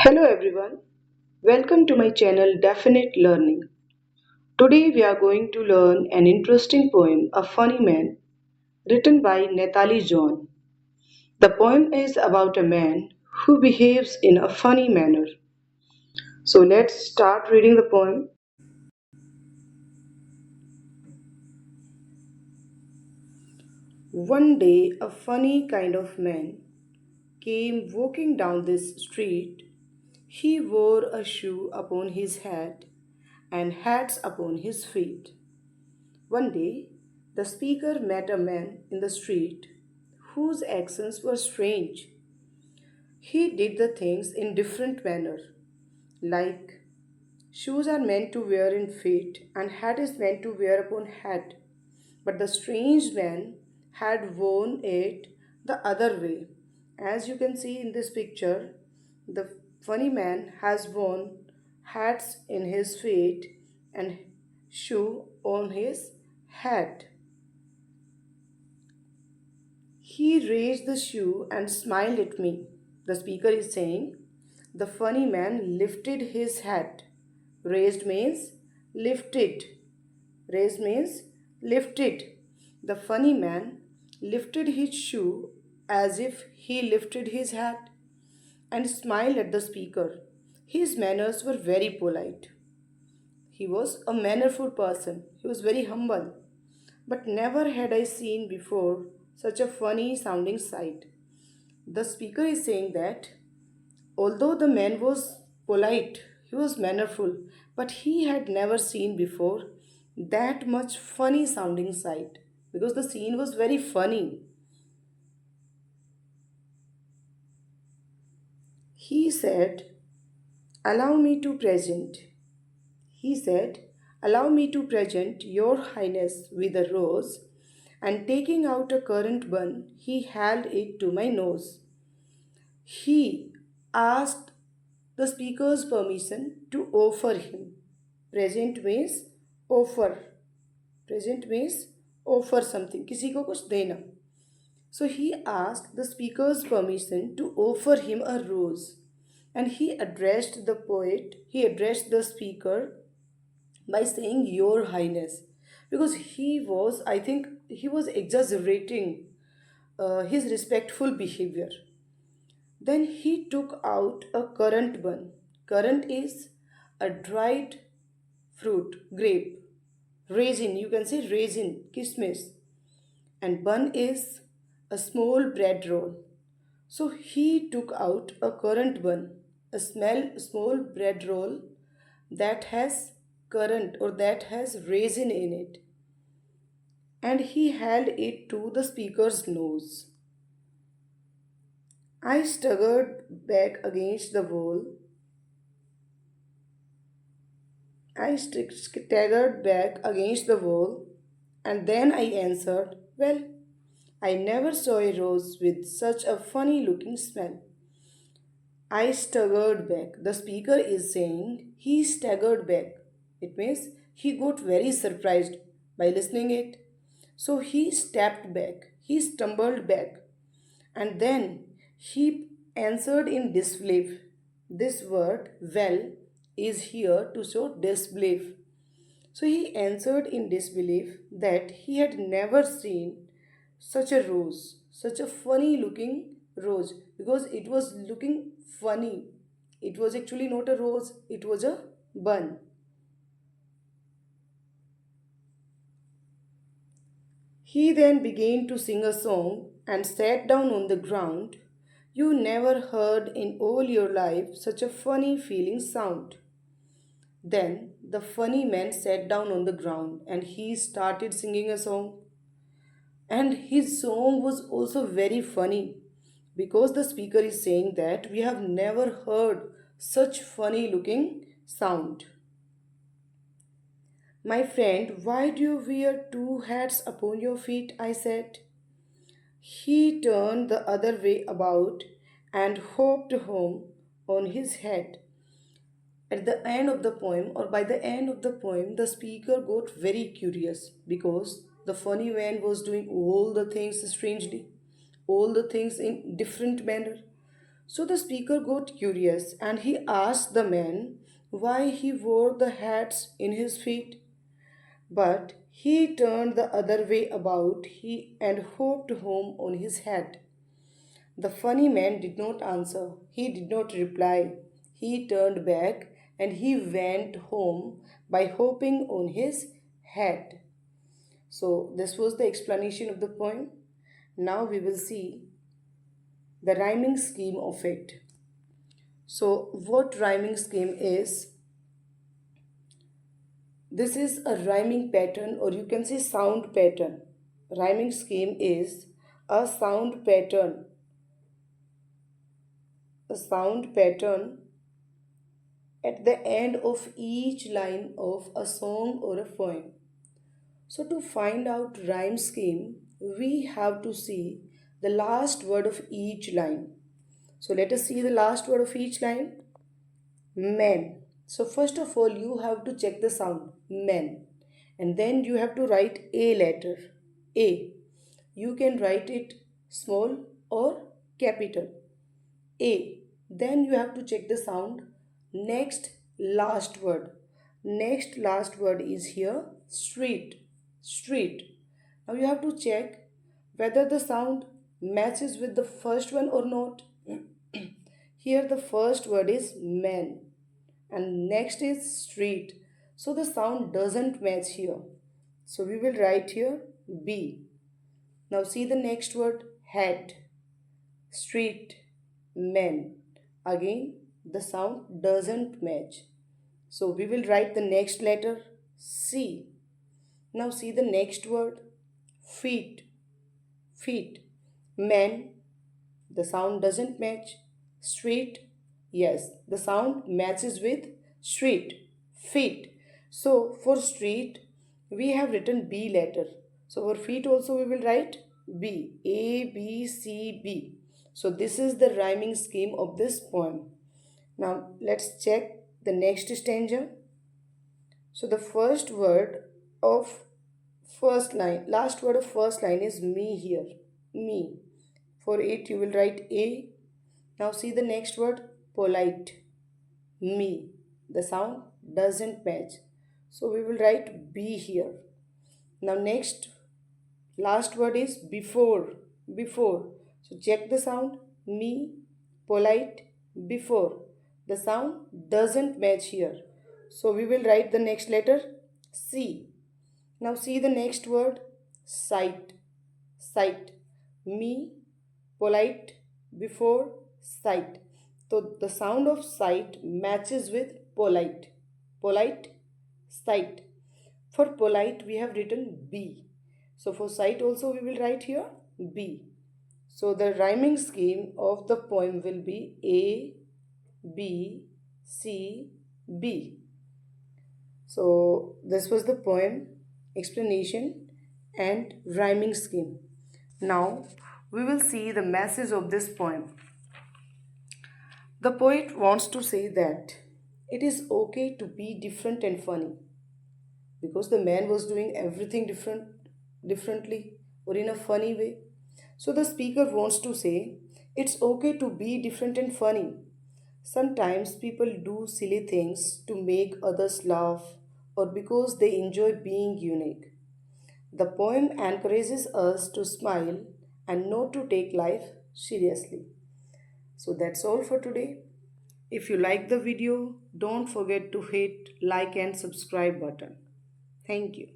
Hello everyone, welcome to my channel Definite Learning. Today we are going to learn an interesting poem, A Funny Man, written by Natali John. The poem is about a man who behaves in a funny manner. So let's start reading the poem. One day, a funny kind of man came walking down this street. He wore a shoe upon his head and hats upon his feet. One day, the speaker met a man in the street whose actions were strange. He did the things in different manner, like shoes are meant to wear in feet and hat is meant to wear upon head. But the strange man had worn it the other way. As you can see in this picture, the funny man has worn hats in his feet and shoe on his head. He raised the shoe and smiled at me. The speaker is saying, the funny man lifted his hat. Raised means lifted. Raised means lifted. The funny man lifted his shoe as if he lifted his hat and smiled at the speaker. His manners were very polite. He was a mannerful person. He was very humble. But never had I seen before such a funny sounding sight. The speaker is saying that although the man was polite, he was mannerful, but he had never seen before that much funny sounding sight because the scene was very funny. He said, Allow me to present. He said, Allow me to present your highness with a rose, and taking out a currant bun, he held it to my nose. He asked the speaker's permission to offer him. Present means offer. Present means offer something. किसी को कुछ देना. So he asked the speaker's permission to offer him a rose. And he addressed the speaker by saying, Your Highness. Because I think, he was exaggerating his respectful behavior. Then he took out a currant bun. Currant is a dried fruit, grape. Raisin, you can say raisin, kismis. And bun is a small bread roll. So he took out a currant bun, a small bread roll that has currant or that has raisin in it. And he held it to the speaker's nose. I staggered back against the wall. Staggered back against the wall, and then I answered, Well, I never saw a rose with such a funny looking smell. I staggered back. The speaker is saying he staggered back. It means he got very surprised by listening it. So he stepped back. He stumbled back. And then he answered in disbelief. This word, well, is here to show disbelief. So he answered in disbelief that he had never seen such a rose, such a funny looking rose, because it was looking funny. It was actually not a rose, it was a bun. He then began to sing a song and sat down on the ground. You never heard in all your life such a funny feeling sound. Then the funny man sat down on the ground and he started singing a song. And his song was also very funny because the speaker is saying that we have never heard such funny looking sound. My friend, why do you wear two hats upon your feet? I said. He turned the other way about and hopped home on his head. At the end of the poem, or by the end of the poem, the speaker got very curious because the funny man was doing all the things strangely, all the things in different manner. So the speaker got curious and he asked the man why he wore the hats in his feet. But he turned the other way about and hopped home on his hat. The funny man did not answer. He did not reply. He turned back and he went home by hopping on his hat. So, this was the explanation of the poem. Now we will see the rhyming scheme of it. So, what rhyming scheme is? This is a rhyming pattern, or you can say sound pattern. Rhyming scheme is a sound pattern. A sound pattern at the end of each line of a song or a poem. So to find out rhyme scheme, we have to see the last word of each line. So let us see the last word of each line. Men. So first of all, you have to check the sound, men. And then you have to write a letter, A. You can write it small or capital, A. Then you have to check the sound. Next last word. Next last word is here street. Street. Now you have to check whether the sound matches with the first one or not. Here the first word is man and next is street. So the sound doesn't match here. So we will write here B. Now see the next word hat, street, men. Again the sound doesn't match. So we will write the next letter C. Now see the next word feet, feet, men. The sound doesn't match. Street, yes, the sound matches with street, feet. So for street, we have written B letter. So for feet also we will write B, A, B, C, B. So this is the rhyming scheme of this poem. Now let's check the next stanza. So the first word of first line, last word of first line is me here, me. For it you will write A. Now see the next word polite, me. The sound doesn't match. So we will write B here. Now next last word is before, before. So check the sound, me, polite, before. The sound doesn't match here. So we will write the next letter C. Now see the next word sight, sight, me, polite, before, sight. So the sound of sight matches with polite, polite, sight. For polite we have written B. So for sight also we will write here B. So the rhyming scheme of the poem will be A, B, C, B. So this was the poem explanation and rhyming scheme. Now we will see the message of this poem. The poet wants to say that it is okay to be different and funny because the man was doing everything differently or in a funny way. So the speaker wants to say it's okay to be different and funny. Sometimes people do silly things to make others laugh or because they enjoy being unique. The poem encourages us to smile and not to take life seriously. So that's all for today. If you like the video, don't forget to hit like and subscribe button. Thank you.